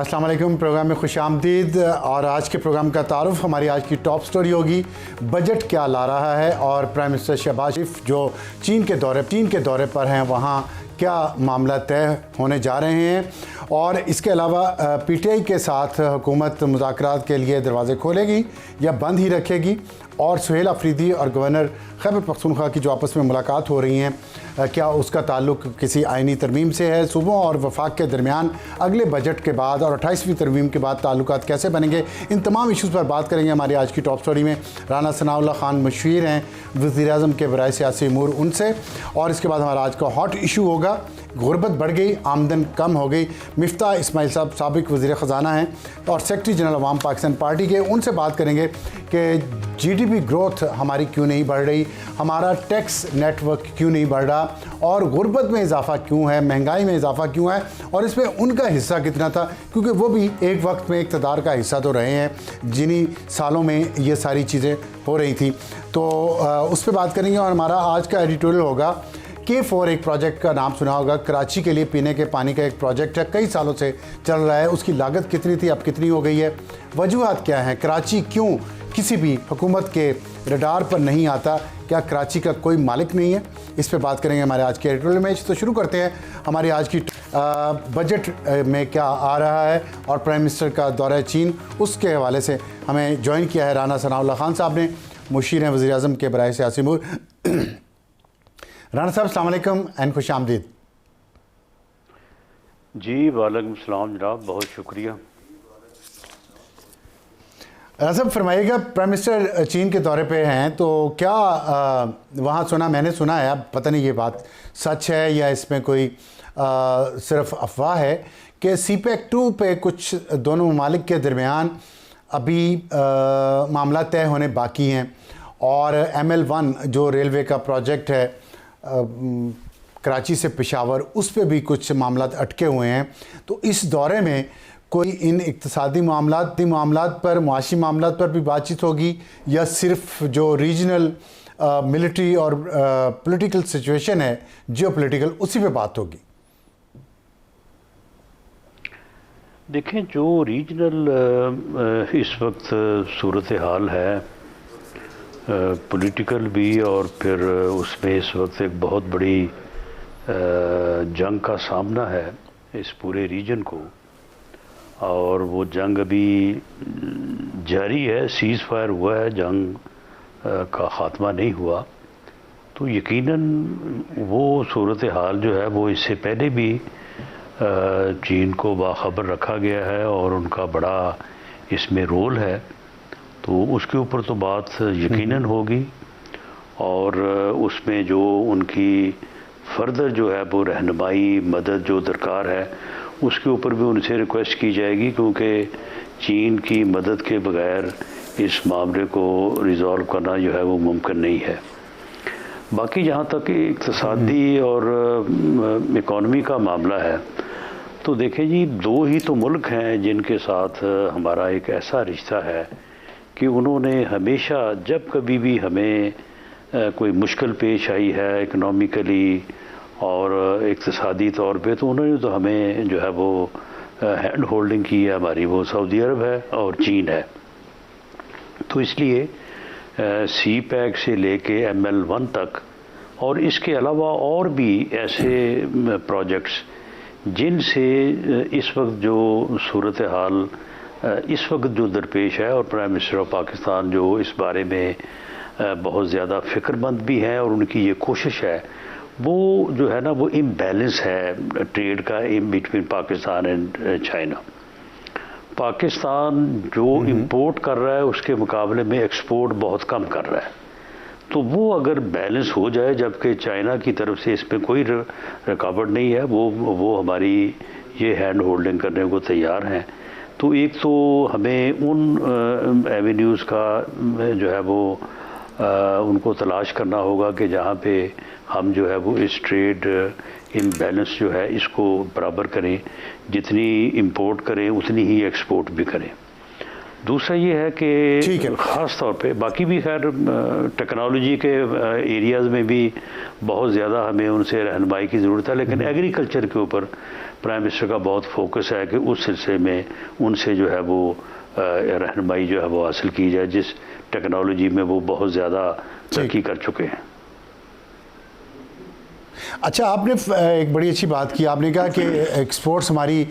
अस्सलाम वालेकुम। प्रोग्राम में खुशामदीद। और आज के प्रोग्राम का तारुफ हमारी आज की टॉप स्टोरी होगी, बजट क्या ला रहा है और प्राइम मिनिस्टर शहबाज शरीफ जो चीन के दौरे पर हैं वहाँ क्या मामला तय होने जा रहे हैं। और इसके अलावा पीटीआई के साथ हुकूमत मुज़ाकरात के लिए दरवाज़े खोलेगी या बंद ही रखेगी। और सुहेल अफरीदी और गवर्नर खैबर पख्तूनख्वा की जो आपस में मुलाकात हो रही हैं, क्या उसका ताल्लुक़ किसी आइनी तरमीम से है। सूबों और वफाक के दरमियान अगले बजट के बाद और 28वीं तरमीम के बाद ताल्लुकात कैसे बनेंगे, इन तमाम इशूज़ पर बात करेंगे हमारी आज की टॉप स्टोरी में। राना सनाउल्लाह खान मशहूर हैं वज़ीर-ए-आज़म के बराए सियासी उमूर, उनसे। और इसके बाद हमारा आज का हॉट इशू होगा, गुर्बत बढ़ गई, आमदन कम हो गई। मिफ्ता इस्माइल साहब साबिक वज़ीर ख़जाना हैं और सेक्रेटरी जनरल अवाम पाकिस्तान पार्टी के, उनसे बात करेंगे कि जीडीपी ग्रोथ हमारी क्यों नहीं बढ़ रही, हमारा टैक्स नेटवर्क क्यों नहीं बढ़ रहा, और गुर्बत में इजाफा क्यों है, महंगाई में इजाफा क्यों है, और इसमें उनका हिस्सा कितना था, क्योंकि वो भी एक वक्त में इक़्तिदार का हिस्सा तो रहे हैं जिन्हीं सालों में ये सारी चीज़ें हो रही थी। तो उस पर बात करेंगे। और हमारा आज का एडिटोरियल होगा K4, एक प्रोजेक्ट का नाम सुना होगा, कराची के लिए पीने के पानी का एक प्रोजेक्ट है, कई सालों से चल रहा है। उसकी लागत कितनी थी, अब कितनी हो गई है, वजूहात क्या हैं, कराची क्यों किसी भी हुकूमत के रडार पर नहीं आता, क्या कराची का कोई मालिक नहीं है, इस पे बात करेंगे हमारे आज के एडिटोरियल में। तो शुरू करते हैं हमारी आज की बजट में क्या आ रहा है और प्राइम मिनिस्टर का दौरा चीन, उसके हवाले से हमें ज्वाइन किया है राना सनाउल्लाह खान साहब ने, मुशीर हैं वज़ीर-ए-आज़म के बराए सियासी उमूर। राना साहब अस्सलाम वालेकुम एंड खुश आमदीद। जी वालेकुम सलाम जनाब, बहुत शुक्रिया। राना साहब फरमाइएगा, प्राइम मिनिस्टर चीन के दौरे पे हैं तो क्या वहाँ मैंने सुना है, अब पता नहीं ये बात सच है या इसमें कोई सिर्फ अफवाह है, कि CPEC 2 पे कुछ दोनों ममालिक के दरमियान अभी मामला तय होने बाकी हैं, और ML1 जो रेलवे का प्रोजेक्ट है कराची से पेशावर, उस पे भी कुछ मामला अटके हुए हैं। तो इस दौरे में कोई इन इक़्तिसादी मामलात पर, मुआशी मामलात पर भी बातचीत होगी, या सिर्फ जो रीजनल मिलिट्री और पॉलिटिकल सिचुएशन है, जियोपॉलिटिकल, उसी पे बात होगी? देखें, जो रीजनल इस वक्त सूरत हाल है, पॉलिटिकल भी, और फिर उसमें इस वक्त एक बहुत बड़ी जंग का सामना है इस पूरे रीजन को, और वो जंग अभी जारी है, सीज़ फायर हुआ है, जंग का ख़ात्मा नहीं हुआ। तो यकीनन वो सूरत हाल जो है वो इससे पहले भी चीन को बाखबर रखा गया है और उनका बड़ा इसमें रोल है, तो उसके ऊपर तो बात यकीनन होगी। और उसमें जो उनकी फर्दर जो है वो रहनुमाई मदद जो दरकार है, उसके ऊपर भी उनसे रिक्वेस्ट की जाएगी, क्योंकि चीन की मदद के बगैर इस मामले को रिज़ॉल्व करना जो है वो मुमकिन नहीं है। बाकी जहाँ तक इक़्तिसादी और इकॉनमी का मामला है, तो देखें जी, दो ही तो मुल्क हैं जिनके साथ हमारा एक ऐसा रिश्ता है कि उन्होंने हमेशा जब कभी भी हमें कोई मुश्किल पेश आई है इकनॉमिकली और इक़्तिसादी तौर पे, तो उन्होंने तो हमें जो है वो हैंड होल्डिंग की है हमारी, वो सऊदी अरब है और चीन है। तो इसलिए CPEC से लेके ML1 तक, और इसके अलावा और भी ऐसे प्रोजेक्ट्स जिनसे इस वक्त जो सूरत हाल इस वक्त जो दरपेश है, और प्राइम मिनिस्टर ऑफ पाकिस्तान जो इस बारे में बहुत ज़्यादा फ़िक्रमंद भी हैं, और उनकी ये कोशिश है, वो जो है ना वो इम्बैलेंस है ट्रेड का in between Pakistan and China. Pakistan जो इंपोर्ट कर रहा है उसके मुकाबले में एक्सपोर्ट बहुत कम कर रहा है, तो वो अगर बैलेंस हो जाए, जबकि चाइना की तरफ से इसमें कोई रुकावट नहीं है, वो हमारी ये हैंड होल्डिंग करने को तैयार हैं। तो एक तो हमें उन एवेन्यूज़ का जो है वो उनको तलाश करना होगा कि जहाँ पे हम जो है वो इस ट्रेड इम्बैलेंस जो है इसको बराबर करें, जितनी इंपोर्ट करें उतनी ही एक्सपोर्ट भी करें। दूसरा ये है कि ख़ास तौर पे बाकी भी खैर टेक्नोलॉजी के एरियाज़ में भी बहुत ज़्यादा हमें उनसे रहनुमाई की ज़रूरत है, लेकिन एग्रीकल्चर के ऊपर प्राइम मिनिस्टर का बहुत फोकस है कि उस सिलसिले में उनसे जो है वो रहनुमाई जो है वो हासिल की जाए, जिस टेक्नोलॉजी में वो बहुत ज़्यादा तरक्की कर चुके हैं। अच्छा, आपने एक बड़ी अच्छी बात की, आपने कहा कि एक्सपोर्ट्स हमारी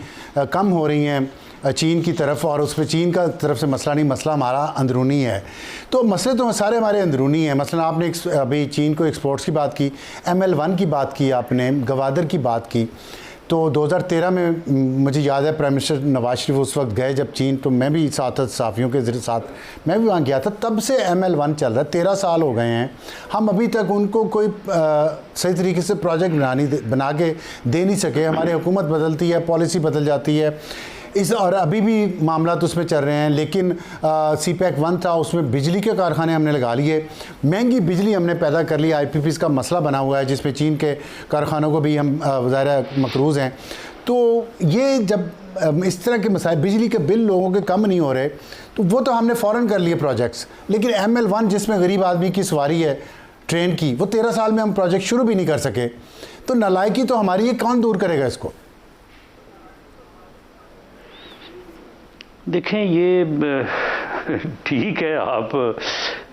कम हो रही हैं चीन की तरफ, और उस पर चीन का तरफ से मसला नहीं, मसला हमारा अंदरूनी है। तो मसले तो सारे हमारे अंदरूनी हैं। मसलन आपने अभी चीन को एक्सपोर्ट्स की बात की, ML1 की बात की, आपने गवादर की बात की। तो 2013 में मुझे याद है प्राइम मिनिस्टर नवाज शरीफ उस वक्त गए जब चीन, तो मैं भी साथ सहाफ़ियों के साथ मैं भी वहाँ गया था। तब से ML1 चल रहा है, 13 साल हो गए हैं। हम अभी तक उनको कोई सही तरीके से प्रोजेक्ट बना के दे नहीं सके। हमारी हुकूमत बदलती है, पॉलिसी बदल जाती है और अभी भी मामला तो उसमें चल रहे हैं। लेकिन CPEC 1 था, उसमें बिजली के कारखाने हमने लगा लिए, महंगी बिजली हमने पैदा कर ली। IPPs का मसला बना हुआ है जिसमें चीन के कारखानों को भी हम ज़ाहिर मकरूज़ हैं। तो ये जब इस तरह के मसाइल, बिजली के बिल लोगों के कम नहीं हो रहे, तो वो तो हमने फ़ौरन कर लिए प्रोजेक्ट्स। लेकिन ML1 जिसमें गरीब आदमी की सवारी है ट्रेन की, वो 13 साल में हम प्रोजेक्ट शुरू भी नहीं कर सके। तो नालायकी तो हमारी, ये कौन दूर करेगा इसको? देखें, ये ठीक है, आप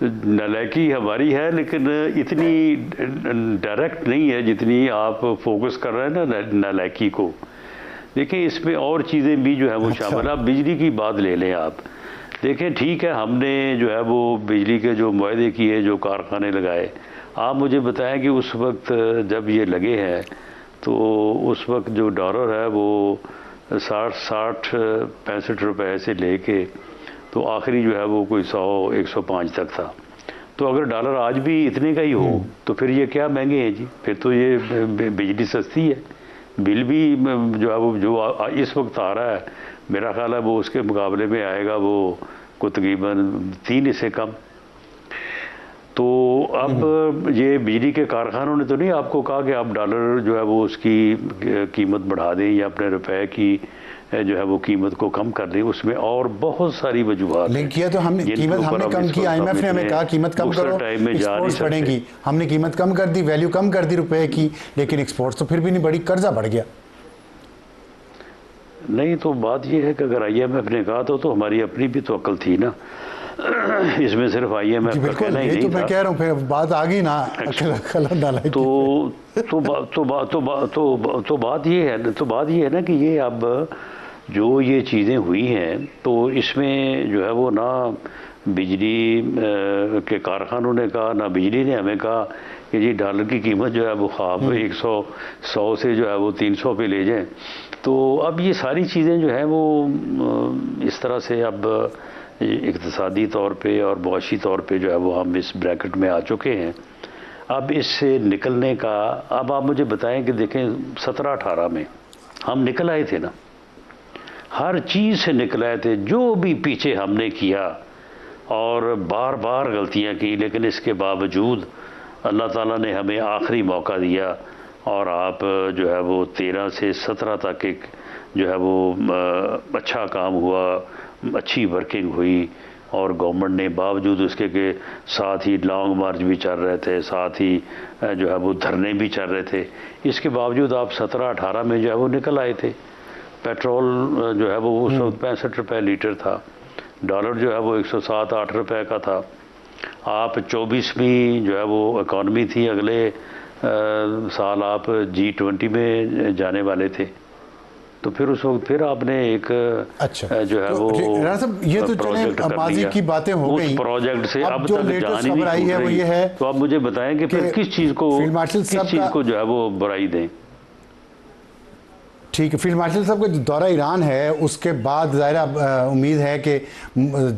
नालायकी हमारी है, लेकिन इतनी डायरेक्ट नहीं है जितनी आप फोकस कर रहे हैं ना नालायकी को। देखिए, इसमें और चीज़ें भी जो है वो शामिल। आप बिजली की बात ले लें, आप देखें, ठीक है, हमने जो है वो बिजली के जो मुआहदे किए, जो कारखाने लगाए, आप मुझे बताएं कि उस वक्त जब ये लगे हैं तो उस वक्त जो डॉलर है वो 60-65 रुपए से लेके तो आखिरी जो है वो कोई 100-105 तक था। तो अगर डॉलर आज भी इतने का ही हो तो फिर ये क्या महंगे हैं जी? फिर तो ये बिजली सस्ती है, बिल भी जो है वो जो इस वक्त आ रहा है, मेरा ख्याल है वो उसके मुकाबले में आएगा वो को तकरीबन 3 हिस्से कम। तो अब ये बिजली के कारखानों ने तो नहीं आपको कहा कि आप डॉलर जो है वो उसकी कीमत बढ़ा दें या अपने रुपए की जो है वो कीमत को कम कर दें। उसमें और बहुत सारी वजूहत लिंक किया, तो हमने कीमत हमने कम की। IMF ने हमें कहा कीमत कम करो, एक्सपोर्ट्स बढ़ेंगी। हमने कीमत कम कर दी, वैल्यू कम कर दी रुपए की, लेकिन एक्सपोर्ट्स तो फिर भी नहीं बढ़ी, कर्जा बढ़ गया। नहीं, तो बात ये है कि अगर IMF ने कहा तो हमारी अपनी भी तो अक्ल थी ना। इसमें सिर्फ IMF का कहना ही नहीं था। मैं कह रहा हूँ, फिर बात आ गई ना। तो बात ये है ना कि ये अब जो ये चीज़ें हुई हैं तो इसमें जो है वो ना बिजली के कारखानों ने कहा, ना बिजली ने हमें कहा कि जी डॉलर की कीमत जो है वो ख़्वाब 100 से जो है वो 300 पे ले जाएं। तो अब ये सारी चीज़ें जो हैं वो इस तरह से अब इक़्तिसादी तौर पे और मुआशी तौर पे जो है वो हम इस ब्रैकेट में आ चुके हैं। अब इससे निकलने का, अब आप मुझे बताएं कि देखें 17-18 में हम निकल आए थे ना, हर चीज़ से निकल आए थे, जो भी पीछे हमने किया और बार बार गलतियां की, लेकिन इसके बावजूद अल्लाह ताला ने हमें आखिरी मौका दिया और आप जो है वो 13 से 17 तक एक जो है वो अच्छा काम हुआ, अच्छी वर्किंग हुई और गवर्नमेंट ने बावजूद उसके के साथ ही लॉन्ग मार्च भी चल रहे थे, साथ ही जो है वो धरने भी चल रहे थे, इसके बावजूद आप 17-18 में जो है वो निकल आए थे। पेट्रोल जो है वो उस वक्त 65 रुपये लीटर था, डॉलर जो है वो 107-8 रुपये का था। आप 24वीं जो है वो इकॉनमी थी, अगले साल आप G20 में जाने वाले थे। तो फिर उस वक्त फिर आपने एक जो है वो ये तो चले माजी की बातें हो गई, उस प्रोजेक्ट से अब जो तक लेटेस्ट जान खबर आई है वो ये है। तो आप मुझे बताएं कि फिर किस चीज़ को जो है वो बुराई दें। ठीक है, फील्ड मार्शल साहब का जो दौरा ईरान है उसके बाद ज़ाहिर उम्मीद है कि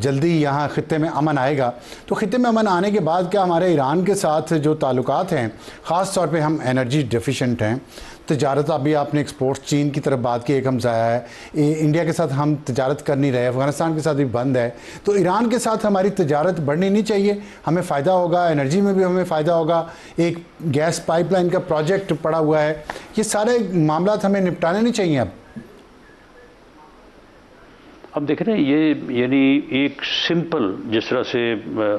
जल्दी यहाँ ख़ित्ते में अमन आएगा। तो ख़ित्ते में अमन आने के बाद क्या हमारे ईरान के साथ जो ताल्लुकात हैं, ख़ास तौर पे हम एनर्जी डेफिशिएंट हैं, तजारत, अभी आपने एक्सपोर्ट्स चीन की तरफ बात की, एक हमसाया है, इंडिया के साथ हम तजारत कर नहीं रहे, अफ़गानिस्तान के साथ भी बंद है, तो ईरान के साथ हमारी तजारत बढ़नी नहीं चाहिए, हमें फ़ायदा होगा, एनर्जी में भी हमें फ़ायदा होगा, एक गैस पाइपलाइन का प्रोजेक्ट पड़ा हुआ है, ये सारे मामला हमें निपटाने नहीं चाहिए। अब देख रहे हैं ये, यानी एक सिंपल जिस तरह से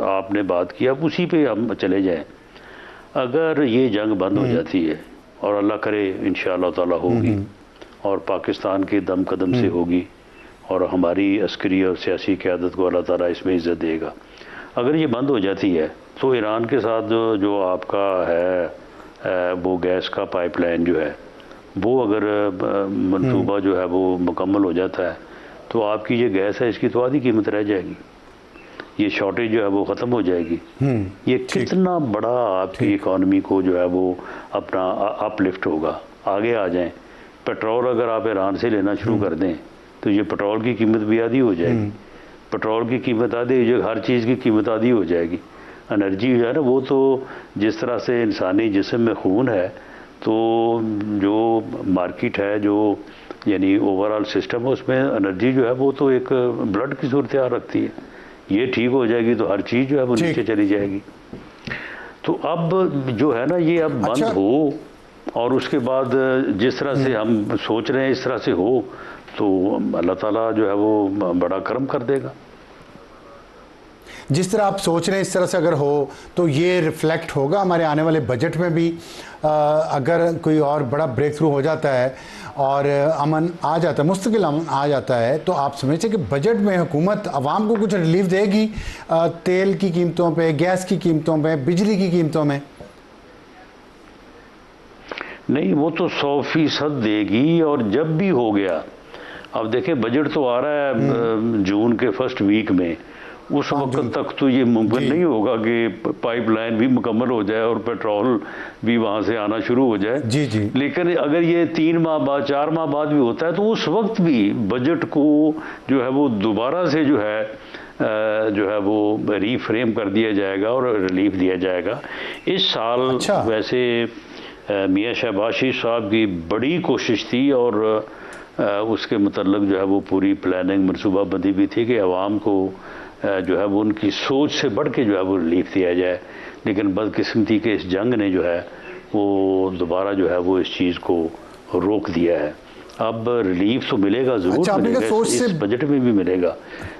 आपने बात की, अब उसी पे हम चले जाएं। अगर ये जंग बंद हो जाती है और अल्लाह करे इंशाअल्लाह ताला होगी, और पाकिस्तान के दम कदम से होगी और हमारी अस्करी और सियासी क़यादत को अल्लाह ताला इसमें इज़्ज़त देगा। अगर ये बंद हो जाती है तो ईरान के साथ जो आपका है वो गैस का पाइपलाइन जो है वो अगर मंसूबा जो है वो मुकम्मल हो जाता है तो आपकी ये गैस है इसकी तो आधी कीमत रह जाएगी, ये शॉर्टेज जो है वो ख़त्म हो जाएगी। ये कितना बड़ा आपकी इकॉनमी को जो है वो अपना अपलिफ्ट होगा। आगे आ जाएं, पेट्रोल अगर आप ईरान से लेना शुरू कर दें तो ये पेट्रोल की कीमत भी आधी हो जाएगी। पेट्रोल की कीमत आधी हो जाएगी, हर चीज़ की कीमत आधी हो जाएगी। एनर्जी जो है ना वो तो जिस तरह से इंसानी जिस्म में खून है तो जो मार्केट है जो यानी ओवरऑल सिस्टम है उसमें एनर्जी जो है वो तो एक ब्लड की सूरत रखती है। ये ठीक हो जाएगी तो हर चीज़ जो है वो नीचे चली जाएगी। तो अब जो है ना ये अब बंद हो और उसके बाद जिस तरह से हम सोच रहे हैं इस तरह से हो तो अल्लाह ताला जो है वो बड़ा करम कर देगा। जिस तरह आप सोच रहे हैं इस तरह से अगर हो तो ये रिफ्लेक्ट होगा हमारे आने वाले बजट में भी। अगर कोई और बड़ा ब्रेक थ्रू हो जाता है और अमन आ जाता है, मुस्तकिल अमन आ जाता है, तो आप समझते हैं कि बजट में हुकूमत आवाम को कुछ रिलीफ देगी तेल की कीमतों पे, गैस की कीमतों पे, बिजली की कीमतों में? नहीं, वो तो 100% देगी। और जब भी हो गया, अब देखें बजट तो आ रहा है जून के फर्स्ट वीक में, उस वक्त तक तो ये मुमकिन नहीं होगा कि पाइपलाइन भी मुकम्मल हो जाए और पेट्रोल भी वहाँ से आना शुरू हो जाए। जी जी। लेकिन अगर ये 3 माह बाद 4 माह बाद भी होता है तो उस वक्त भी बजट को जो है वो दोबारा से जो है वो रीफ्रेम कर दिया जाएगा और रिलीफ दिया जाएगा। इस साल वैसे मियाँ शहबाज शरीफ साहब की बड़ी कोशिश थी और उसके मतलब जो है वो पूरी प्लानिंग मनसूबाबंदी भी थी कि आवाम को जो है वो उनकी सोच से बढ़ के जो है वो रिलीफ दिया जाए। लेकिन बदकिस्मती के इस जंग ने जो है वो दोबारा जो है वो इस चीज़ को रोक दिया है। अब रिलीफ तो मिलेगा ज़रूर, मिलेगा इस बजट में भी मिलेगा,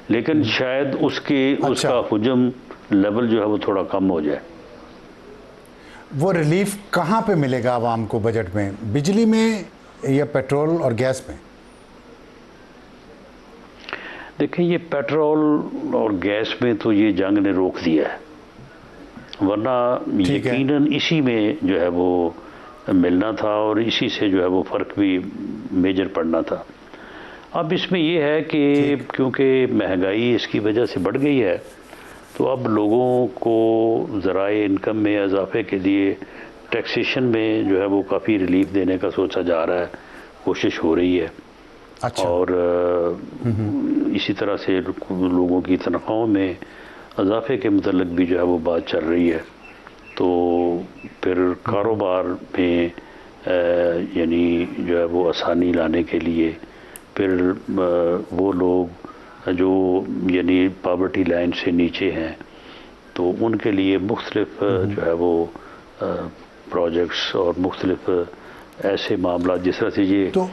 लेकिन शायद उसका हुजम लेवल जो है वो थोड़ा कम हो जाए। वो रिलीफ कहाँ पे मिलेगा आवाम को बजट में? बिजली में या पेट्रोल और गैस में? देखें, ये पेट्रोल और गैस में तो ये जंग ने रोक दिया है, वरना यकीनन इसी में जो है वो मिलना था और इसी से जो है वो फ़र्क भी मेजर पड़ना था। अब इसमें ये है कि क्योंकि महंगाई इसकी वजह से बढ़ गई है तो अब लोगों को ज़राए इनकम में इजाफे के लिए टैक्सेशन में जो है वो काफ़ी रिलीफ देने का सोचा जा रहा है, कोशिश हो रही है। और इसी तरह से लोगों की तनख्वाहों में इजाफे के मतलब भी जो है वो बात चल रही है। तो फिर कारोबार में यानी जो है वो आसानी लाने के लिए फिर वो लोग जो यानी पॉवर्टी लाइन से नीचे हैं तो उनके लिए मुख्तलिफ जो है वो प्रोजेक्ट्स और मुख्तलिफ ऐसे मामला जिस तरह से ये तो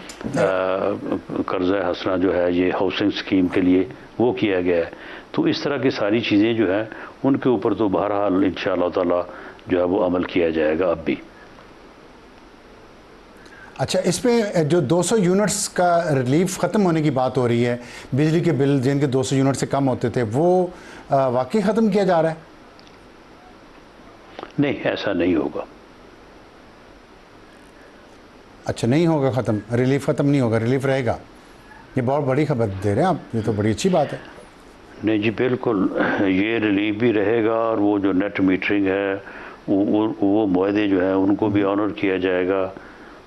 कर्ज़ा हसना जो है ये हाउसिंग स्कीम के लिए वो किया गया है। तो इस तरह की सारी चीज़ें जो हैं उनके ऊपर तो बहरहाल इंशाअल्लाह ताला जो है वो अमल किया जाएगा अब भी। अच्छा, इसमें जो 200 यूनिट्स का रिलीफ ख़त्म होने की बात हो रही है, बिजली के बिल जिनके 200 यूनिट से कम होते थे वो वाकई ख़त्म किया जा रहा है? नहीं, ऐसा नहीं होगा। अच्छा, नहीं होगा ख़त्म, रिलीफ ख़त्म नहीं होगा, रिलीफ रहेगा। ये बहुत बड़ी खबर दे रहे हैं आप, ये तो बड़ी अच्छी बात है। नहीं जी, बिल्कुल, ये रिलीफ भी रहेगा और वो जो नेट मीटरिंग है वो मुआहदे जो हैं उनको भी ऑनर किया जाएगा।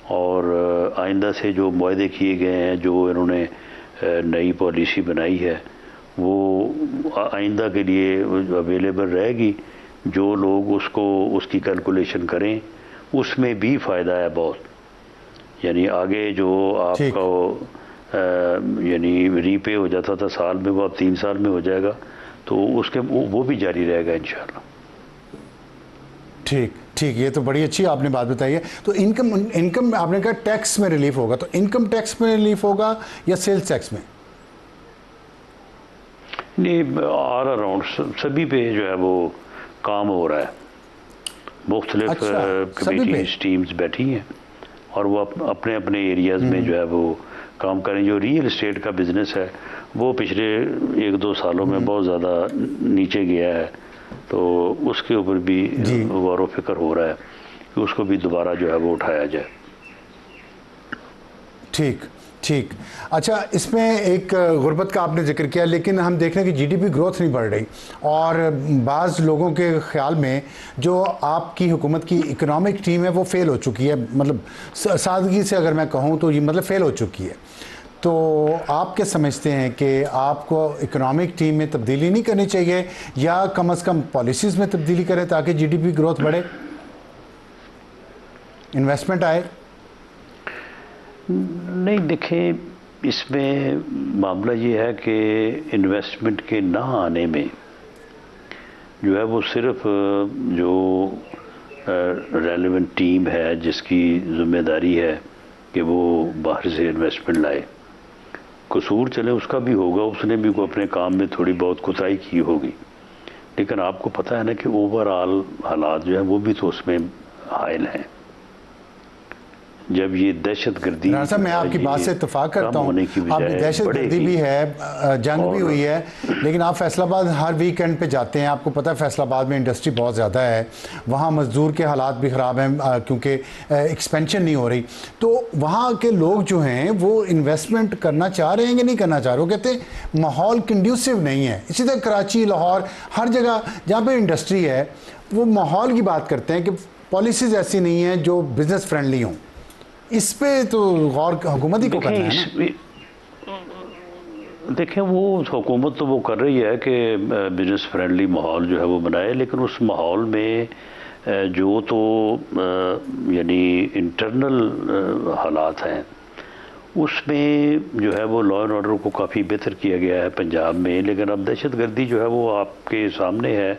और आइंदा से जो मुआहदे किए गए हैं, जो इन्होंने नई पॉलिसी बनाई है, वो आइंदा के लिए अवेलेबल रहेगी। जो लोग उसकी कैलकुलेशन करें उसमें भी फ़ायदा है बहुत। यानी आगे जो आपका यानी रीपे हो जाता था साल में, वो अब 3 साल में हो जाएगा, तो उसके वो भी जारी रहेगा इंशाल्लाह। ठीक ठीक, ये तो बड़ी अच्छी आपने बात बताई है। तो इनकम आपने कहा टैक्स में रिलीफ होगा, तो इनकम टैक्स में रिलीफ होगा या सेल्स टैक्स में? नहीं, ऑल अराउंड सभी पे जो है वो काम हो रहा है। मुख्तलिफ कमेटीज टीम्स बैठी हैं और वो अपने अपने एरियाज़ में जो है वो काम करें। जो रियल इस्टेट का बिज़नेस है वो पिछले 1-2 सालों में बहुत ज़्यादा नीचे गया है, तो उसके ऊपर भी गौर व फिक्र हो रहा है कि उसको भी दोबारा जो है वो उठाया जाए। ठीक ठीक। अच्छा, इसमें एक गुर्बत का आपने जिक्र किया, लेकिन हम देख रहे हैं कि जीडीपी ग्रोथ नहीं बढ़ रही, और बाज़ लोगों के ख्याल में जो आपकी हुकूमत की इकोनॉमिक टीम है वो फेल हो चुकी है। मतलब सादगी से अगर मैं कहूँ तो ये मतलब फेल हो चुकी है। तो आप क्या समझते हैं कि आपको इकोनॉमिक टीम में तब्दीली नहीं करनी चाहिए, या कम से कम पॉलिसीज़ में तब्दीली करें ताकि जीडीपी ग्रोथ बढ़े, इन्वेस्टमेंट आए? नहीं, देखें, इसमें मामला ये है कि इन्वेस्टमेंट के ना आने में जो है वो सिर्फ जो रेलेवेंट टीम है जिसकी ज़िम्मेदारी है कि वो बाहर से इन्वेस्टमेंट लाए, कसूर चले उसका भी होगा, उसने भी को अपने काम में थोड़ी बहुत कोताही की होगी, लेकिन आपको पता है ना कि ओवरऑल हालात जो है वो भी तो उसमें हायल हैं। जब ये दहशतगर्दी, साहब मैं आपकी बात से इत्तेफाक करता हूँ, आपकी दहशतगर्दी भी है, जंग भी हुई है, लेकिन आप फैसलाबाद हर वीकेंड पे जाते हैं, आपको पता है फैसलाबाद में इंडस्ट्री बहुत ज़्यादा है, वहाँ मजदूर के हालात भी ख़राब हैं क्योंकि एक्सपेंशन नहीं हो रही। तो वहाँ के लोग जो हैं वो इन्वेस्टमेंट करना चाह रहे हैं कि नहीं करना चाह रहे? वो कहते हैं माहौल कंड्यूसिव नहीं है। इसी तरह कराची, लाहौर, हर जगह जहाँ पर इंडस्ट्री है वो माहौल की बात करते हैं कि पॉलिसीज़ ऐसी नहीं हैं जो बिज़नेस फ्रेंडली हों। इस पे तो गौर हुकूमत ही को करना है ना। देखें, वो हुकूमत तो वो कर रही है कि बिजनेस फ्रेंडली माहौल जो है वो बनाए, लेकिन उस माहौल में जो तो यानी इंटरनल हालात हैं उसमें जो है वो लॉ एंड ऑर्डर को काफ़ी बेहतर किया गया है पंजाब में, लेकिन अब दहशतगर्दी जो है वो आपके सामने है,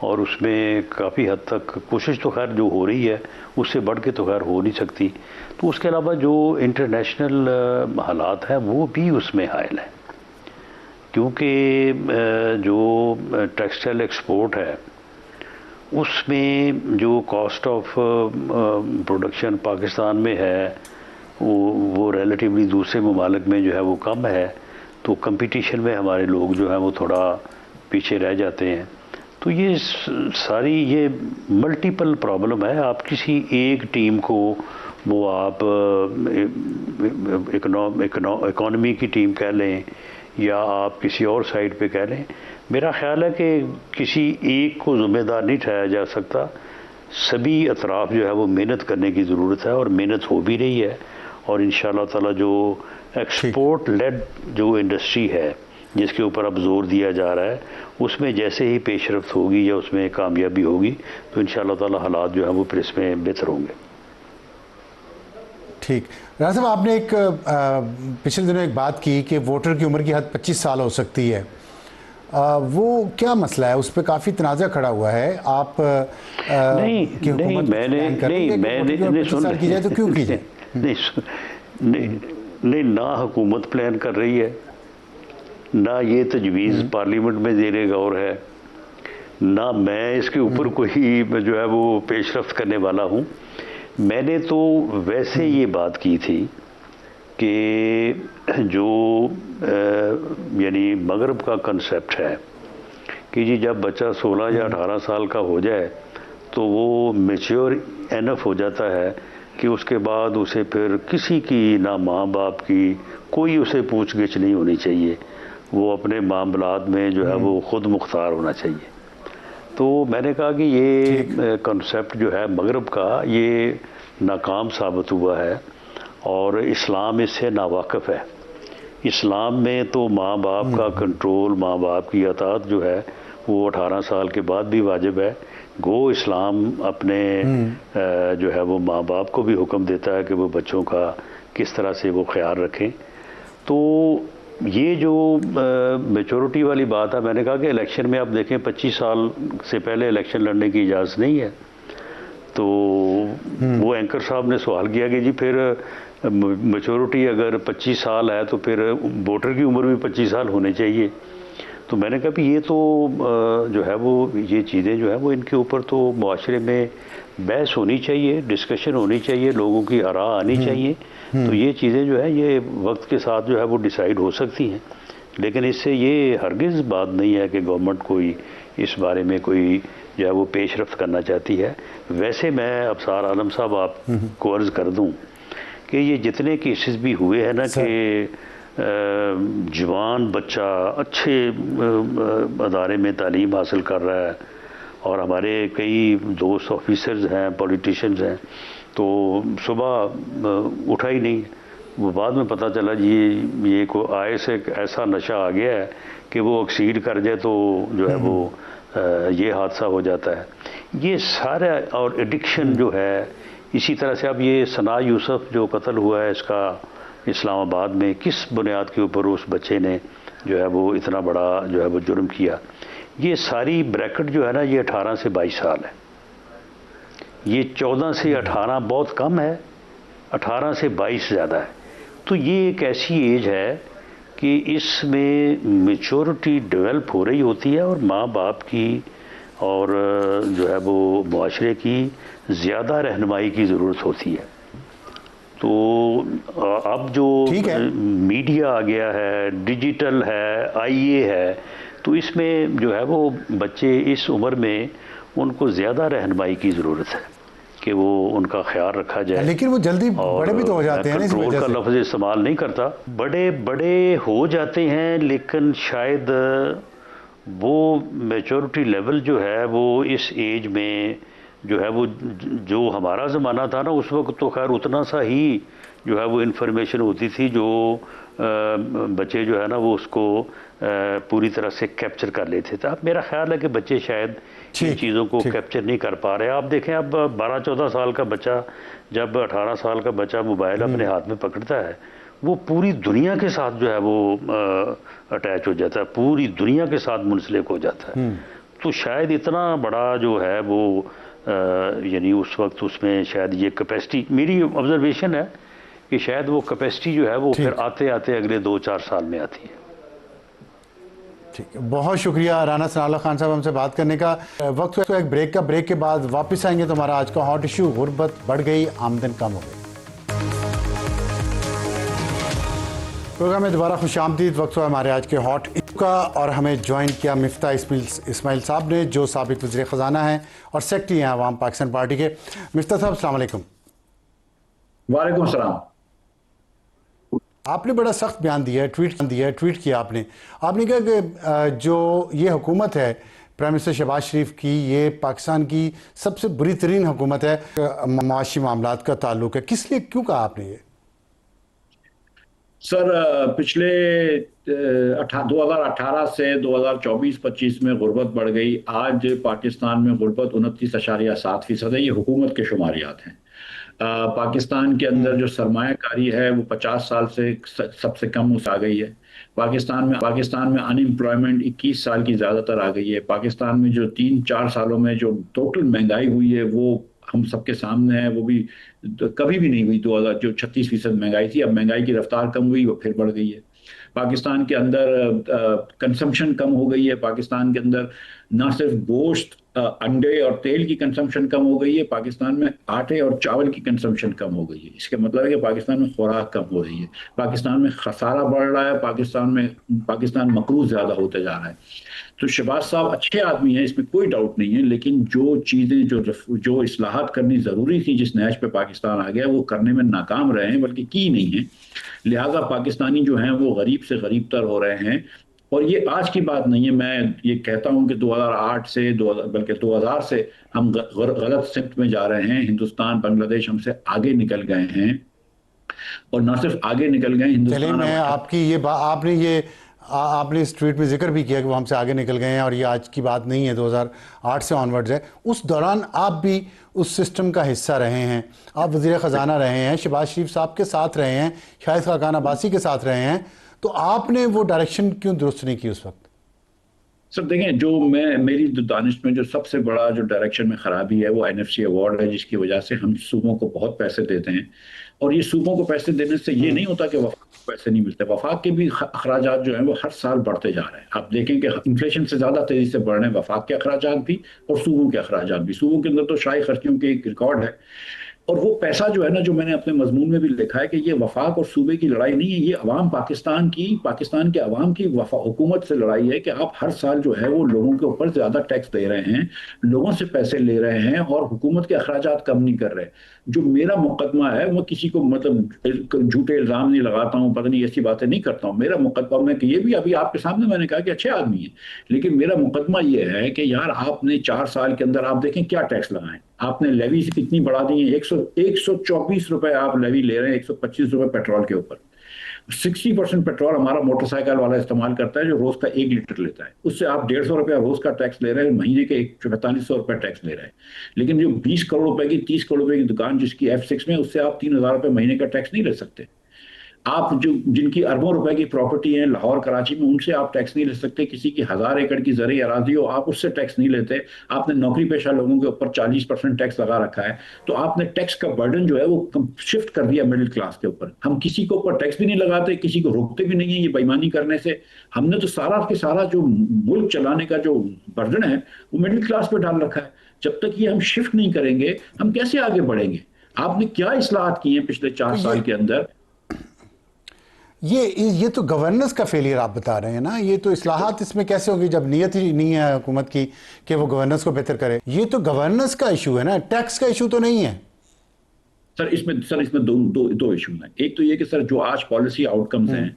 और उसमें काफ़ी हद तक कोशिश तो खैर जो हो रही है उससे बढ़ के तो खैर हो नहीं सकती। तो उसके अलावा जो इंटरनेशनल हालात हैं वो भी उसमें हायल हैं, क्योंकि जो टेक्सटाइल एक्सपोर्ट है उसमें जो कॉस्ट ऑफ प्रोडक्शन पाकिस्तान में है वो रिलेटिवली दूसरे ममालिक में जो है वो कम है, तो कंपटीशन में हमारे लोग जो हैं वो थोड़ा पीछे रह जाते हैं। तो ये सारी ये मल्टीपल प्रॉब्लम है। आप किसी एक टीम को वो आप इकोनॉमी की टीम कह लें या आप किसी और साइड पे कह लें, मेरा ख्याल है कि किसी एक को ज़िम्मेदार नहीं ठहराया जा सकता। सभी अतराफ़ जो है वो मेहनत करने की ज़रूरत है, और मेहनत हो भी रही है, और इंशाअल्लाह ताला जो एक्सपोर्ट लेड जो इंडस्ट्री है जिसके ऊपर अब जोर दिया जा रहा है उसमें जैसे ही पेशरफ्त होगी या उसमें कामयाबी होगी तो इंशाअल्लाह ताला हालात जो है वो फिर इसमें बेहतर होंगे। ठीक। राना साहब, आपने एक पिछले दिनों एक बात की कि वोटर की उम्र की हद 25 साल हो सकती है, वो क्या मसला है? उस पर काफ़ी तनाज़ा खड़ा हुआ है। आप मैंने सुन की जाए तो क्यों की जाए? नहीं, ना हुकूमत प्लान कर रही है, ना ये तजवीज़ पार्लियामेंट में ज़ेरे गौर है, ना मैं इसके ऊपर कोई जो है वो पेशरफ्त करने वाला हूँ। मैंने तो वैसे ये बात की थी कि जो यानी मगरब का कंसेप्ट है कि जी जब बच्चा 16 या 18 साल का हो जाए तो वो मैच्योर एनफ हो जाता है कि उसके बाद उसे फिर किसी की, ना माँ बाप की कोई उसे पूछ गिछ नहीं होनी चाहिए, वो अपने मामलात में जो है वो ख़ुद मुख्तार होना चाहिए। तो मैंने कहा कि ये कंसेप्ट जो है मगरब का ये नाकाम साबित हुआ है, और इस्लाम इससे नावाकिफ़ है। इस्लाम में तो माँ बाप का कंट्रोल, माँ बाप की अताअत जो है वो 18 साल के बाद भी वाजिब है। गो इस्लाम अपने जो है वो माँ बाप को भी हुक्म देता है कि वो बच्चों का किस तरह से वो ख्याल रखें। तो ये जो मेचोरिटी वाली बात है, मैंने कहा कि इलेक्शन में आप देखें 25 साल से पहले इलेक्शन लड़ने की इजाज़त नहीं है। तो वो एंकर साहब ने सवाल किया कि जी फिर मेचोरिटी अगर 25 साल है तो फिर वोटर की उम्र भी 25 साल होनी चाहिए। तो मैंने कहा भी ये तो जो है वो ये चीज़ें जो है वो इनके ऊपर तो मुआशरे में बहस होनी चाहिए, डिस्कशन होनी चाहिए, लोगों की आराह आनी चाहिए। तो ये चीज़ें जो है ये वक्त के साथ जो है वो डिसाइड हो सकती हैं, लेकिन इससे ये हरगिज़ बात नहीं है कि गवर्नमेंट कोई इस बारे में कोई जो है वो पेशरफ्त करना चाहती है। वैसे मैं अबसार आलम साहब आपको अर्ज़ कर दूं कि ये जितने केसेस भी हुए हैं ना कि जवान बच्चा अच्छे अदारे में तालीम हासिल कर रहा है और हमारे कई दोस्त ऑफिसर्स हैं, पॉलिटिशियंस हैं, तो सुबह उठा ही नहीं, वो बाद में पता चला जी ये को आय से एक ऐसा नशा आ गया है कि वो एक्सीड कर जाए तो जो है वो ये हादसा हो जाता है। ये सारा और एडिक्शन जो है, इसी तरह से अब ये सना यूसुफ जो कत्ल हुआ है इसका इस्लामाबाद में, किस बुनियाद के ऊपर उस बच्चे ने जो है वो इतना बड़ा जो है वो जुर्म किया। ये सारी ब्रैकेट जो है ना ये 18 से 22 साल है, ये 14 से 18 बहुत कम है, 18 से 22 ज़्यादा है। तो ये एक ऐसी एज है कि इसमें मेच्योरिटी डेवलप हो रही होती है और माँ बाप की और जो है वो मुआशरे की ज़्यादा रहनुमाई की ज़रूरत होती है। तो अब जो मीडिया आ गया है, डिजिटल है, आईए है, तो इसमें जो है वो बच्चे इस उम्र में उनको ज़्यादा रहनुमाई की ज़रूरत है कि वो उनका ख्याल रखा जाए। लेकिन वो जल्दी बड़े भी तो हो जाते हैं, कंट्रोल का लफ्ज़ इस्तेमाल नहीं करता, बड़े बड़े हो जाते हैं, लेकिन शायद वो मैच्योरिटी लेवल जो है वो इस एज में जो है वो जो हमारा ज़माना था ना उस वक्त तो खैर उतना सा ही जो है वो इन्फॉर्मेशन होती थी जो बच्चे जो है ना वो उसको पूरी तरह से कैप्चर कर लेते थे। अब मेरा ख्याल है कि बच्चे शायद इन चीज़ों को कैप्चर नहीं कर पा रहे। आप देखें अब 12-14 साल का बच्चा जब 18 साल का बच्चा मोबाइल अपने हाथ में पकड़ता है, वो पूरी दुनिया के साथ जो है वो अटैच हो जाता है, पूरी दुनिया के साथ मुंसलिक हो जाता है। तो शायद इतना बड़ा जो है वो यानी उस वक्त उसमें शायद ये कैपेसिटी, मेरी ऑब्जर्वेशन है कि शायद वो कैपेसिटी जो है वो फिर आते आते अगले 2-4 साल में आती है। ठीक है, बहुत शुक्रिया राना सनाउल्लाह खान साहब हमसे बात करने का। वक्त तो एक ब्रेक का, ब्रेक के बाद वापस आएंगे तो हमारा आज का हॉट इशू, गुर्बत बढ़ गई, आमदन कम हो गई। प्रोग्राम में दोबारा खुशामदीद। वक्त हुआ हमारे आज के हॉट इशू का और हमें ज्वाइन किया मिफ्ता इस्माइल साहब ने जो साबिक वज़ीर ख़जाना हैं और सेक्रेटरी हैं आवाम पाकिस्तान पार्टी के। मिफ्ता साहब अस्सलाम वालेकुम। वालेकुम सलाम। आपने बड़ा सख्त बयान दिया है, ट्वीट किया आपने कहा कि जो ये हुकूमत है प्राइम मिनिस्टर शहबाज शरीफ की, ये पाकिस्तान की सबसे बुरी तरीन हुकूमत है, माशी मामलात का ताल्लुक है। किस लिए, क्यों कहा आपने ये? सर पिछले 2018 से 2024-25 में गुर्बत बढ़ गई। आज पाकिस्तान में गुर्बत 29.7% है। ये हुकूमत के शुमारियात हैं। पाकिस्तान के अंदर जो सरमायाकारी है वो 50 साल से सबसे कम आ गई है। पाकिस्तान में अनएम्प्लॉयमेंट 21 साल की ज़्यादातर आ गई है। पाकिस्तान में जो 3-4 सालों में जो टोटल महंगाई हुई है वो हम सबके सामने है, वो भी कभी भी नहीं हुई। 2000 जो 36% महंगाई थी, अब महंगाई की रफ्तार कम हुई, वो फिर बढ़ गई है। पाकिस्तान के अंदर कंजम्पशन कम हो गई है। पाकिस्तान के अंदर ना सिर्फ गोश्त, अंडे और तेल की कंजम्पशन कम हो गई है, पाकिस्तान में आटे और चावल की कंजम्पशन कम हो गई है। इसके मतलब है कि पाकिस्तान में खुराक कम हो रही है, पाकिस्तान में खसारा बढ़ रहा है, पाकिस्तान मकरूज ज़्यादा होते जा रहा है। तो शहबाज साहब अच्छे आदमी हैं, इसमें कोई डाउट नहीं है, लेकिन जो चीज़ें जो इस्लाहात करनी ज़रूरी थी, जिस नहज पे पाकिस्तान आ गया, वो करने में नाकाम रहे हैं, बल्कि की नहीं है। लिहाजा पाकिस्तानी जो हैं वो गरीब से गरीब तर हो रहे हैं। और ये आज की बात नहीं है, मैं ये कहता हूँ कि 2008 से बल्कि 2000 से हम गलत सिमत में जा रहे हैं। हिंदुस्तान, बांग्लादेश हमसे आगे निकल गए हैं, और ना सिर्फ आगे निकल गए हिंदुस्तान। आपने इस ट्वीट में जिक्र भी किया कि वो हमसे आगे निकल गए हैं और ये आज की बात नहीं है, 2008 से ऑनवर्ड्स है। उस दौरान आप भी उस सिस्टम का हिस्सा रहे हैं, आप वज़ीर ख़जाना रहे हैं, शहबाज शरीफ साहब के साथ रहे हैं, शाहिद खाकान अब्बासी के साथ रहे हैं, तो आपने वो डायरेक्शन क्यों दुरुस्त नहीं की उस वक्त? सर देखें, जो मैं मेरी जो दानिश में जो सबसे बड़ा जो डायरेक्शन में खराबी है वो एनएफसी अवार्ड है, जिसकी वजह से हम सूबों को बहुत पैसे देते हैं। और ये सूबों को पैसे देने से ये नहीं होता कि वफाक को पैसे नहीं मिलते, वफाक के भी अखराजात जो हैं वो हर साल बढ़ते जा रहे हैं। आप देखें कि इन्फ्लेशन से ज़्यादा तेज़ी से बढ़ रहे हैं वफाक के अखराजात भी और सूबों के अखराजात भी। सूबों के अंदर तो शाही खर्चियों के एक रिकॉर्ड है, और वो पैसा जो है ना, जो मैंने अपने मजमून में भी लिखा है कि ये वफाक और सूबे की लड़ाई नहीं है, ये अवाम पाकिस्तान के अवाम की हुकूमत से लड़ाई है कि आप हर साल जो है वो लोगों के ऊपर ज्यादा टैक्स दे रहे हैं, लोगों से पैसे ले रहे हैं और हुकूमत के अखराजात कम नहीं कर रहे। जो मेरा मुकदमा है वो किसी को मतलब झूठे इल्जाम नहीं लगाता हूँ, पता नहीं ऐसी बातें नहीं करता हूँ। मेरा मुकदमा, मैं ये भी अभी आपके सामने मैंने कहा कि अच्छे आदमी है, लेकिन मेरा मुकदमा ये है कि यार आपने 4 साल के अंदर आप देखें क्या टैक्स लगाए। आपने लेवी से कितनी बढ़ा दी है, 124 रुपए आप लेवी ले रहे हैं 125 रुपए पेट्रोल के ऊपर। 60% पेट्रोल हमारा मोटरसाइकिल वाला इस्तेमाल करता है जो रोज का 1 लीटर लेता है, उससे आप 150 रुपया रोज का टैक्स ले रहे हैं, महीने के 4500 रुपये टैक्स ले रहे हैं। लेकिन जो 20 करोड़ रुपए की 30 करोड़ रुपए की दुकान जिसकी F6 में, उससे आप 3000 रुपये महीने का टैक्स नहीं ले सकते। आप जो जिनकी अरबों रुपए की प्रॉपर्टी है लाहौर कराची में, उनसे आप टैक्स नहीं ले सकते। किसी की 1000 एकड़ की ज़रई अराजी हो, आप उससे टैक्स नहीं लेते। आपने नौकरी पेशा लोगों के ऊपर 40% टैक्स लगा रखा है। तो आपने टैक्स का बर्डन जो है वो शिफ्ट कर दिया मिडिल क्लास के ऊपर। हम किसी के ऊपर टैक्स भी नहीं लगाते, किसी को रोकते भी नहीं है ये बेईमानी करने से। हमने तो सारा के सारा जो मुल्क चलाने का जो बर्डन है वो मिडिल क्लास पे डाल रखा है। जब तक ये हम शिफ्ट नहीं करेंगे, हम कैसे आगे बढ़ेंगे? आपने क्या इस्लाहात की हैं पिछले 4 साल के अंदर? ये तो गवर्नेंस का फेलियर आप बता रहे हैं ना। ये तो इस्लाहात इसमें कैसे होगी जब नीयत ही नहीं है हुकूमत की कि वो गवर्नेंस को बेहतर करे। ये तो गवर्नेंस का इशू है ना, टैक्स का इशू तो नहीं है। सर इसमें दो इशू हैं। एक तो ये कि सर जो आज पॉलिसी आउटकम्स हैं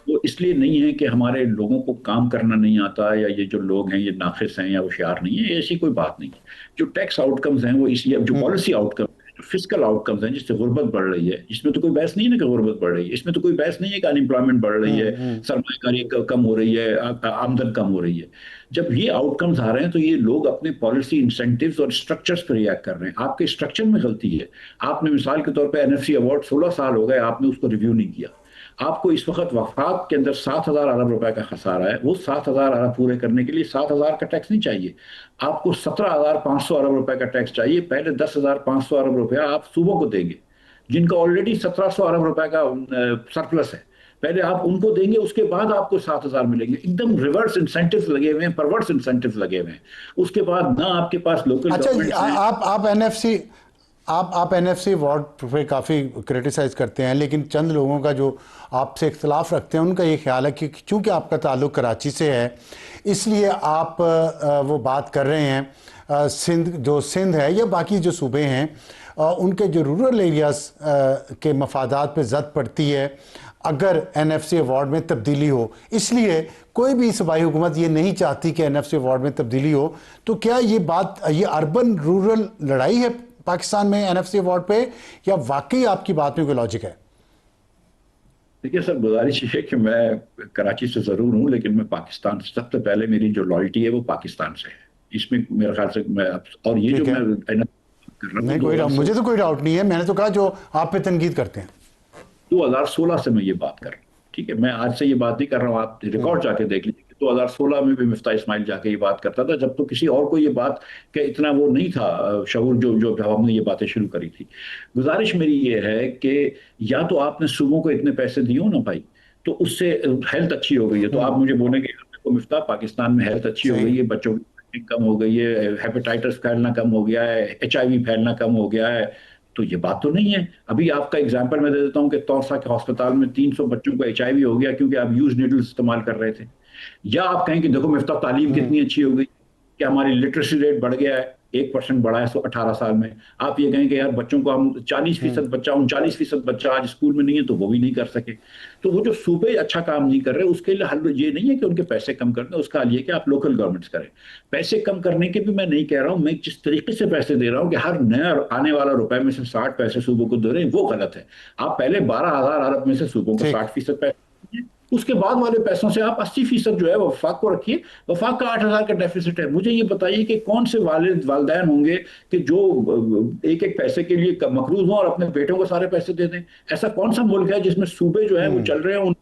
वो इसलिए नहीं है कि हमारे लोगों को काम करना नहीं आता, या ये जो लोग हैं ये नाखिस हैं या होशियार नहीं है, ऐसी कोई बात नहीं है। जो टैक्स आउटकम्स हैं वो इसलिए, जो पॉलिसी आउटकम, जो फिजिकल आउटकम्स हैं जिससे गुर्बत बढ़ रही है, इसमें तो कोई बहस नहीं है ना कि गुर्बत बढ़ रही है, इसमें तो कोई बहस नहीं है कि अनएम्प्लॉयमेंट बढ़ रही है, सरमायाकारी कम हो रही है, आमदन कम हो रही है। जब ये आउटकम्स आ रहे हैं तो ये लोग अपने पॉलिसी इंसेंटिव्स और स्ट्रक्चर्स पर रिएक्ट कर रहे हैं। आपके स्ट्रक्चर में गलती है। आपने मिसाल के तौर पर एनएफसी अवार्ड 16 साल हो गए, आपने उसको रिव्यू नहीं किया। आपको इस वक्त वफाक के अंदर 7000 अरब रुपए का खसारा है, वो 7000 अरब पूरे करने के लिए 7000 का टैक्स नहीं चाहिए, आपको 17,500 अरब रुपए का टैक्स चाहिए। पहले 10,500 अरब रुपया आप सूबों को देंगे जिनका ऑलरेडी 1700 अरब रुपए का सरप्लस है, पहले आप उनको देंगे, उसके बाद आपको 7000 मिलेंगे। एकदम रिवर्स इंसेंटिव्स लगे हुए हैं, परवर्स इंसेंटिव्स लगे हुए हैं। उसके बाद ना आपके पास लोकल गवर्नमेंट। आप एनएफसी अवार्ड पे काफ़ी क्रिटिसाइज करते हैं, लेकिन चंद लोगों का जो आपसे इख्तलाफ रखते हैं उनका ये ख्याल है कि चूँकि आपका ताल्लुक़ कराची से है इसलिए आप वो बात कर रहे हैं सिंध है या बाकी जो सूबे हैं उनके जो रूरल एरियाज़ के मफादात पे ज़द पड़ती है अगर एनएफसी अवार्ड में तब्दीली हो। इसलिए कोई भी सूबाई हुकूमत ये नहीं चाहती कि एनएफसी अवार्ड में तब्दीली हो। तो क्या ये अर्बन रूरल लड़ाई है पाकिस्तान में एनएफसी अवार्ड पे, या वाकई आपकी बात में कोई लॉजिक है? देखिए सर, गुजारिश है कि मैं कराची से जरूर हूँ, लेकिन मैं पाकिस्तान से, सबसे पहले मेरी जो लॉयल्टी है वो पाकिस्तान से है। इसमें मेरे ख्याल से मैं, और ये जो मैं कर रहा हूँ, कोई मुझे तो कोई डाउट नहीं है, मैंने तो कहा जो आप पे तनकीद करते हैं। 2016 से मैं ये बात कर रहा हूँ, ठीक है, मैं आज से ये बात नहीं कर रहा हूँ। आप रिकॉर्ड जाके देख लीजिए, 2016 में भी मिफ्ता इस्माइल जाके ये बात करता था, जब तो किसी और को ये बात के इतना वो नहीं था शऊर जो हमने ये बातें शुरू करी थी। गुजारिश मेरी ये है कि या तो आपने सूबों को इतने पैसे दिए हो ना भाई, तो उससे हेल्थ अच्छी हो गई है, तो आप मुझे बोलेंगे देखो मिफ्ता पाकिस्तान में हेल्थ अच्छी हो गई है, बच्चों की कम हो गई है, हेपेटाइटिस फैलना कम हो गया है, HIV फैलना कम हो गया है, तो ये बात तो नहीं है। अभी आपका एग्जांपल मैं दे देता हूँ कि तौसा के अस्पताल में 300 बच्चों को HIV हो गया क्योंकि आप यूज नीडल्स इस्तेमाल कर रहे थे। या आप कहें कि देखो मिफ्ता तालीम कितनी अच्छी हो गई, कि हमारी लिटरेसी रेट बढ़ गया है, 1% बढ़ा है 18 साल में। आप ये कहें कि यार बच्चों को हम 40% बच्चा, 39% बच्चा आज स्कूल में नहीं है, तो वो भी नहीं कर सके। तो वो जो सूबे अच्छा काम नहीं कर रहे, उसके लिए हल ये नहीं है कि उनके पैसे कम कर दें, उसका हल ये कि आप लोकल गवर्नमेंट्स करें। पैसे कम करने के भी मैं नहीं कह रहा हूँ, मैं जिस तरीके से पैसे दे रहा हूँ कि हर नया आने वाला रुपए में से 60 पैसे सूबों को दे रहे हैं, वो गलत है। आप पहले 12,000 अरब में से सूबों को 60% पैसे, उसके बाद वाले पैसों से आप 80% जो है वफाक को रखिए। वफाक का 8,000 का डेफिसिट है। मुझे ये बताइए कि कौन से वालिदैन होंगे कि जो एक एक पैसे के लिए मकरूज हों और अपने बेटों को सारे पैसे दे दें? ऐसा कौन सा मुल्क है जिसमें सूबे जो है वो चल रहे हैं,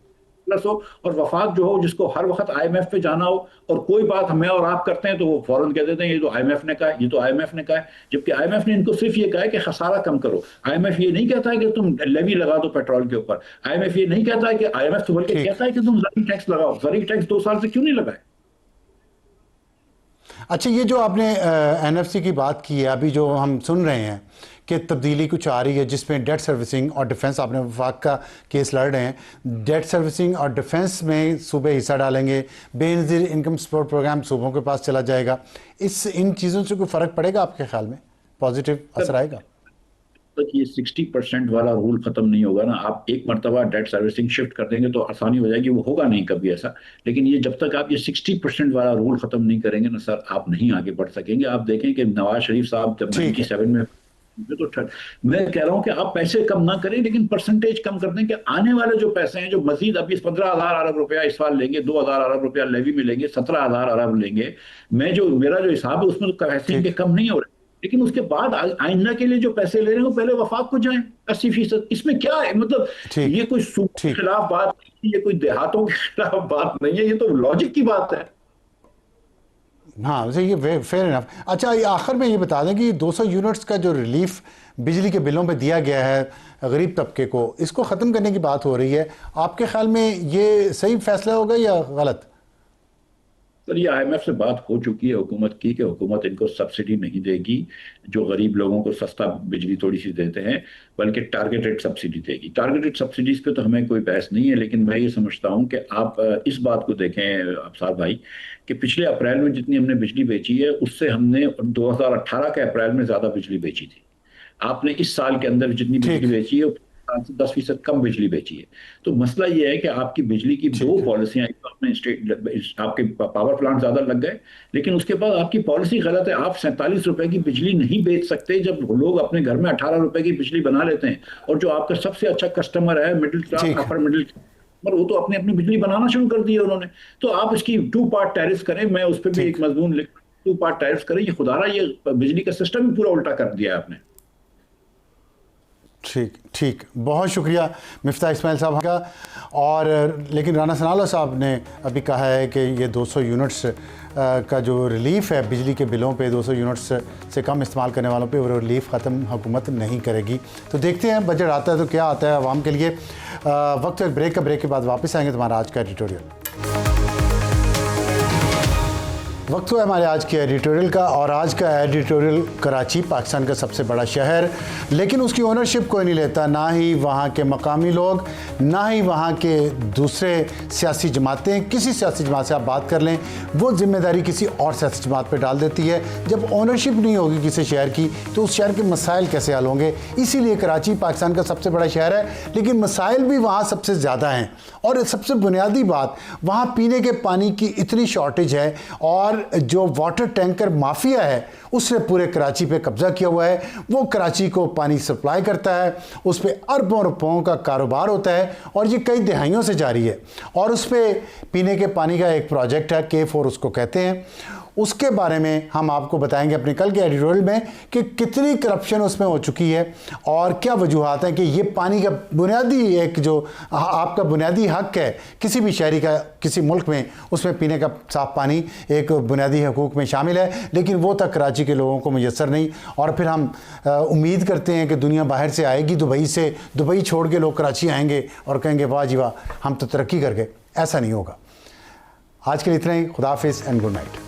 प्लस हो, और वफाक जो हो जिसको हर वक्त आईएमएफ पे जाना हो, और कोई बात मैं और आप करते हैं तो वो फौरन कह देते हैं ये तो आईएमएफ ने कहा है, ये तो आईएमएफ ने कहा है, जबकि आईएमएफ ने इनको सिर्फ ये कहा है कि खसारा कम करो। आईएमएफ ये नहीं कहता है कि तुम लेवी लगा दो पेट्रोल के ऊपर। आईएमएफ ये नहीं कहता है कि आईएमएफ तो बल्कि कहता है कि तुम जरी टैक्स लगाओ। जरी टैक्स 2 साल से क्यों नहीं लगाए? अच्छा, ये जो आपने एनएफसी की बात की है, अभी जो हम सुन रहे हैं कि तब्दीली कुछ आ रही है जिसमें डेट सर्विसिंग और डिफेंस, आपने वफाक का केस लड़ रहे हैं, डेट सर्विसिंग और डिफेंस में सूबे हिस्सा डालेंगे, बेनज़ीर इनकम सपोर्ट प्रोग्राम सूबों के पास चला जाएगा, इन चीज़ों से कोई फ़र्क पड़ेगा आपके ख्याल में? पॉजिटिव असर आएगा? तक ये 60% वाला रूल खत्म नहीं होगा ना, आप एक मरतबा डेट सर्विसिंग शिफ्ट कर देंगे तो आसानी हो जाएगी, वो होगा नहीं कभी ऐसा। लेकिन ये जब तक आप ये 60% वाला रूल खत्म नहीं करेंगे ना सर, आप नहीं आगे बढ़ सकेंगे। आप देखें कि नवाज शरीफ साहब जब 97 में तो मैं कह रहा हूं कि आप पैसे कम ना करें लेकिन परसेंटेज कम कर दें, कि आने वाले जो पैसे हैं जो मजीद अभी 15,000 अरब रुपया इस साल लेंगे, 2,000 अरब रुपया लेवी में लेंगे, 17,000 अरब लेंगे, मेरा जो हिसाब है उसमें तो पैसे इनके कम नहीं हो रहे, लेकिन उसके बाद आइंदा के लिए जो पैसे ले रहे हैं वो पहले वफाक को जाएं 80%। इसमें क्या है? मतलब ये कोई सूबे के खिलाफ बात नहीं, ये कोई देहातों के खिलाफ बात नहीं है, ये तो लॉजिक की बात है। हाँ, ये फेयर इनफ। अच्छा, ये आखिर में ये बता दें कि 200 यूनिट्स का जो रिलीफ बिजली के बिलों पे दिया गया है गरीब तबके को, इसको ख़त्म करने की बात हो रही है, आपके ख्याल में ये सही फैसला होगा या गलत? सर, ये आईएमएफ से बात हो चुकी है हुकूमत की कि हुकूमत इनको सब्सिडी नहीं देगी जो गरीब लोगों को सस्ता बिजली थोड़ी सी देते हैं, बल्कि टारगेटेड सब्सिडी देगी। टारगेटेड सब्सिडीज पे तो हमें कोई बहस नहीं है, लेकिन मैं ये समझता हूँ कि आप इस बात को देखें अफसार भाई कि पिछले अप्रैल में जितनी हमने बिजली बेची है उससे हमने 2018 के अप्रैल में ज़्यादा बिजली बेची थी। आपने इस साल के अंदर जितनी बिजली बेची है 10% कम बिजली बेची है। तो मसला ये है कि आपकी बिजली की दो पॉलिसियां, आपने स्टेट आपके पावर प्लांट ज्यादा लग गए, लेकिन उसके बाद आपकी पॉलिसी गलत है। आप 47 रुपए की बिजली नहीं बेच सकते जब लोग अपने घर में 18 रुपए की बिजली बना लेते हैं, और जो आपका सबसे अच्छा कस्टमर है middle class, upper middle class, वो तो अपनी अपनी बिजली बनाना शुरू कर दी है उन्होंने। तो आप इसकी 2 पार्ट टैरिफ करें, मैं उस पर भी एक मजमून लिख, 2 पार्ट टैरिफ करें। ये खुदारा ये बिजली का सिस्टम ही पूरा उल्टा कर दिया है आपने। ठीक, बहुत शुक्रिया मिफ्ता इस्माइल साहब का। और लेकिन राना सनाउल्लाह साहब ने अभी कहा है कि ये 200 यूनिट्स का जो रिलीफ है बिजली के बिलों पे, 200 यूनिट्स से कम इस्तेमाल करने वालों पे वो रिलीफ ख़त्म हुकूमत नहीं करेगी। तो देखते हैं बजट आता है तो क्या आता है आवाम के लिए। वक्त एक ब्रेक का, ब्रेक के बाद वापस आएंगे तुम्हारा आज का एडिटोरियल। वक्त हुआ हमारे आज के एडिटोरियल का, और आज का एडिटोरियल कराची, पाकिस्तान का सबसे बड़ा शहर, लेकिन उसकी ओनरशिप कोई नहीं लेता, ना ही वहाँ के मकामी लोग, ना ही वहाँ के दूसरे सियासी जमातें। किसी सियासी जमात से आप बात कर लें, वो जिम्मेदारी किसी और सियासी जमात पर डाल देती है। जब ओनरशिप नहीं होगी किसी शहर की तो उस शहर के मसाइल कैसे हल होंगे? इसीलिए कराची पाकिस्तान का सबसे बड़ा शहर है, लेकिन मसाइल भी वहाँ सबसे ज़्यादा हैं। और सबसे बुनियादी बात, वहाँ पीने के पानी की इतनी शॉर्टेज है, और जो वाटर टैंकर माफिया है उसने पूरे कराची पे कब्जा किया हुआ है। वो कराची को पानी सप्लाई करता है, उस पर अरबों रुपयों का कारोबार होता है, और ये कई दहाइयों से जारी है। और उस पर पीने के पानी का एक प्रोजेक्ट है, K4 उसको कहते हैं। उसके बारे में हम आपको बताएंगे अपने कल के एडिटोरियल में कि कितनी करप्शन उसमें हो चुकी है और क्या वजूहात हैं कि ये पानी का बुनियादी एक जो आपका बुनियादी हक है किसी भी शहरी का किसी मुल्क में, उसमें पीने का साफ़ पानी एक बुनियादी हकूक़ में शामिल है, लेकिन वो तक कराची के लोगों को मुयस्सर नहीं। और फिर हम उम्मीद करते हैं कि दुनिया बाहर से आएगी, दुबई छोड़ के लोग कराची आएंगे और कहेंगे वाह जी वाह हम तो तरक्की कर गए। ऐसा नहीं होगा। आज के लिए इतना ही। खुदा हाफिज़ एंड गुड नाइट।